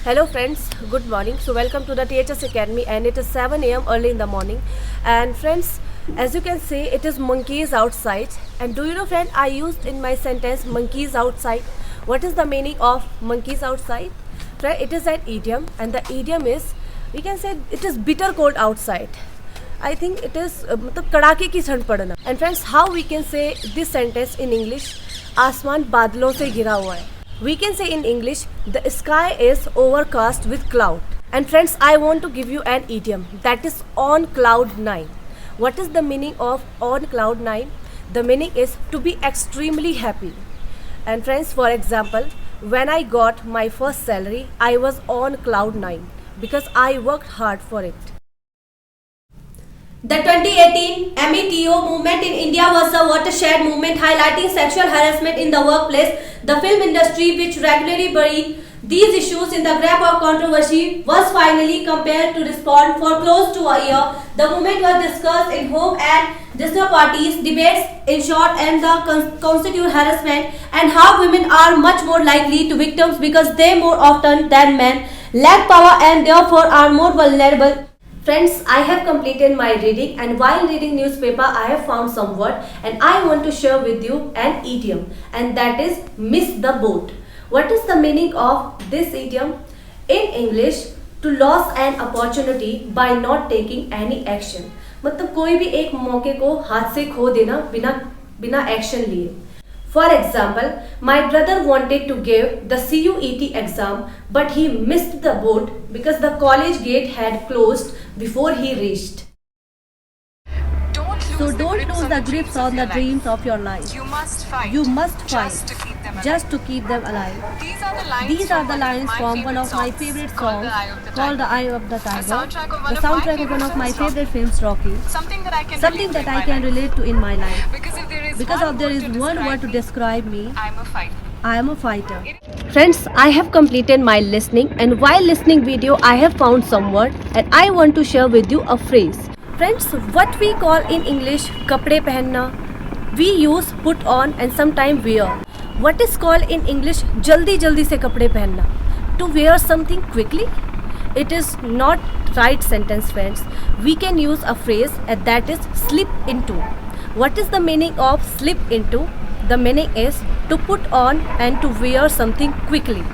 Hello friends, good morning. So welcome to the 𝗕𝗏𝘃 Academy and it is 7 a.m. early in the morning. And friends, as you can see, it is monkeys outside. And do you know friend, I used in my sentence monkeys outside. What is the meaning of monkeys outside? Friend, it is an idiom and the idiom is, we can say it is bitter cold outside. I think it is मतलब कड़ाके की ठंड पड़ना. And friends, how we can say this sentence in English? आसमान बादलों से घिरा हुआ है. We can say in English, the sky is overcast with cloud. And friends, I want to give you an idiom that is on cloud 9. What is the meaning of on cloud 9? The meaning is to be extremely happy. And friends, for example, when I got my first salary, I was on cloud 9 because I worked hard for it. The 2018 𝗵𝐸 movement in India was a watershed movement highlighting sexual harassment in the workplace. The film industry, which regularly buried these issues in the grip of controversy, was finally compelled to respond. For close to a year, the movement was discussed in home and dinner parties, debates, in short, and the constitute harassment and how women are much more likely to victims because they more often than men lack power and therefore are more vulnerable. Friends, I have completed my reading and while reading newspaper, I have found some word and I want to share with you an idiom and that is miss the boat. What is the meaning of this idiom? In English, to lose an opportunity by not taking any action. मतलब कोई भी एक मौके को हाथ से खो देना बिना एक्शन लिए. For example, my brother wanted to give the CUET exam but he missed the boat because the college gate had closed before he reached. So don't lose the grips on the dreams of your life. You must fight. Just to keep them alive. These are the lines from one of my favorite songs called The Eye of the Tiger. The soundtrack of one of my favorite films, Rocky. Something that I can relate to in my life. Because if there is one word to describe me, I am a fighter. Friends, I have completed my listening and while listening video, I have found some word and I want to share with you a phrase. Friends, what we call in English कपड़े पहनना, we use put on and sometimes wear. What is called in English जल्दी से कपड़े पहनना? To wear something quickly? It is not right sentence, friends. We can use a phrase and that is slip into. What is the meaning of slip into? The meaning is to put on and to wear something quickly.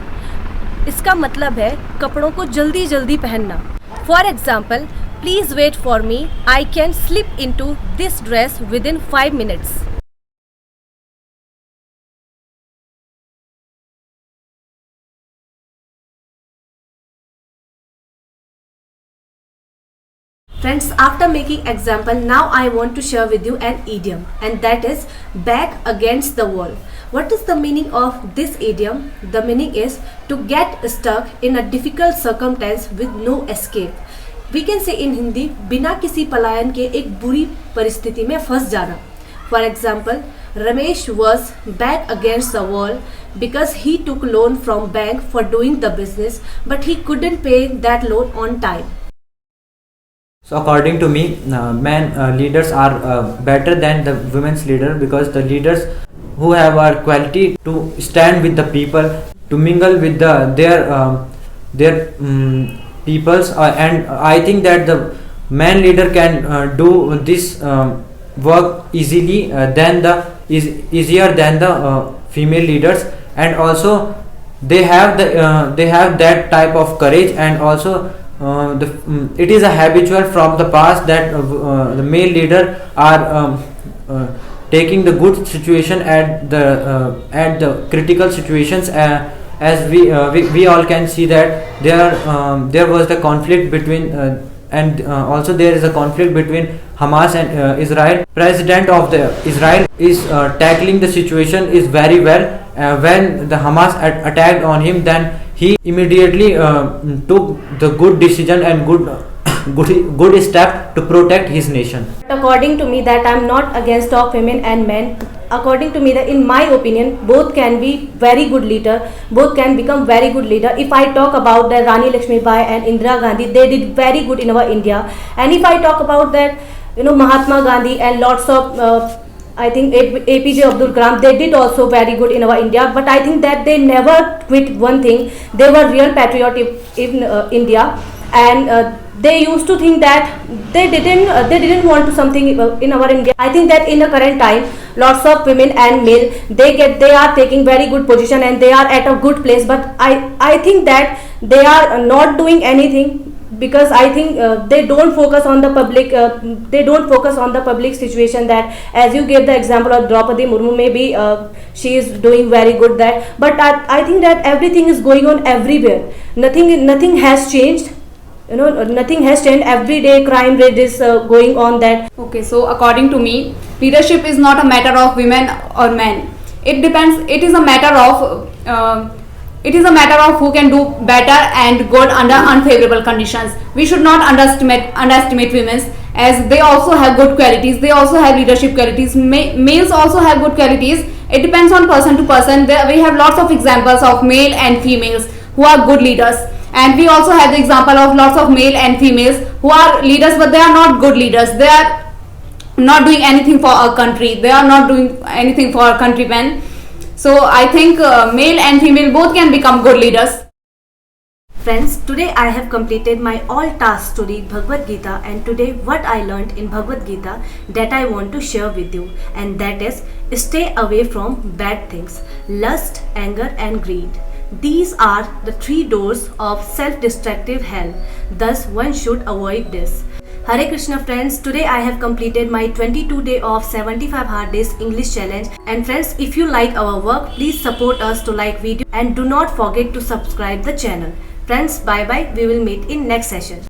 इसका मतलब है कपड़ों को जल्दी पहनना. For example, please wait for me. I can slip into this dress within 5 minutes. Friends, after making example, now I want to share with you an idiom and that is back against the wall. What is the meaning of this idiom? The meaning is to get stuck in a difficult circumstance with no escape. We can say in Hindi, बिना किसी पलायन के एक बुरी परिस्थिति में फंस जाना. For example, Ramesh was back against the wall because he took loan from bank for doing the business, but he couldn't pay that loan on time. So according to me, men leaders are better than the women's leader because the leaders who have our quality to stand with the people, to mingle with their peoples, and I think that the man leader can do this work easily easier than the female leaders, and also they have that type of courage, and also it is a habitual from the past that the male leader are taking the good situation at the critical situations, as we all can see that there was the conflict between and also there is a conflict between Hamas and Israel. President of the Israel is tackling the situation is very well. When the Hamas attacked on him, then he immediately took the good decision and good step to protect his nation. According to me, that I am not against of women and men. According to me, that in my opinion, both can be very good leader. Both can become very good leader. If I talk about the Rani Lakshmibai and Indira Gandhi, they did very good in our India. And if I talk about that, Mahatma Gandhi and lots of I think APJ Abdul Kalam, they did also very good in our India, but I think that they never quit one thing. They were real patriotic in India, and they used to think that they didn't want to something in our India. I think that in the current time, lots of women and male, they are taking very good position and they are at a good place, but I think that they are not doing anything, because I think they don't focus on the public situation. That, as you gave the example of Draupadi Murmu, maybe she is doing very good that, but I think that everything is going on everywhere. Nothing has changed. Nothing has changed. Every day crime rate is going on that. Okay, so according to me, leadership is not a matter of women or men. It depends. It is a matter of who can do better and good under unfavorable conditions. We should not underestimate women, as they also have good qualities. They also have leadership qualities. Males also have good qualities. It depends on person to person. We have lots of examples of male and females who are good leaders. And we also have the example of lots of male and females who are leaders, but they are not good leaders. They are not doing anything for our country. They are not doing anything for our countrymen. So I think male and female both can become good leaders. Friends, today I have completed my all tasks to read Bhagavad Gita, and today what I learned in Bhagavad Gita that I want to share with you, and that is, stay away from bad things, lust, anger and greed. These are the 3 doors of self-destructive hell. Thus, one should avoid this. Hare Krishna friends, today I have completed my 22-day of 75 hard days English challenge. And friends, if you like our work, please support us to like video and do not forget to subscribe the channel. Friends, bye bye. We will meet in next session.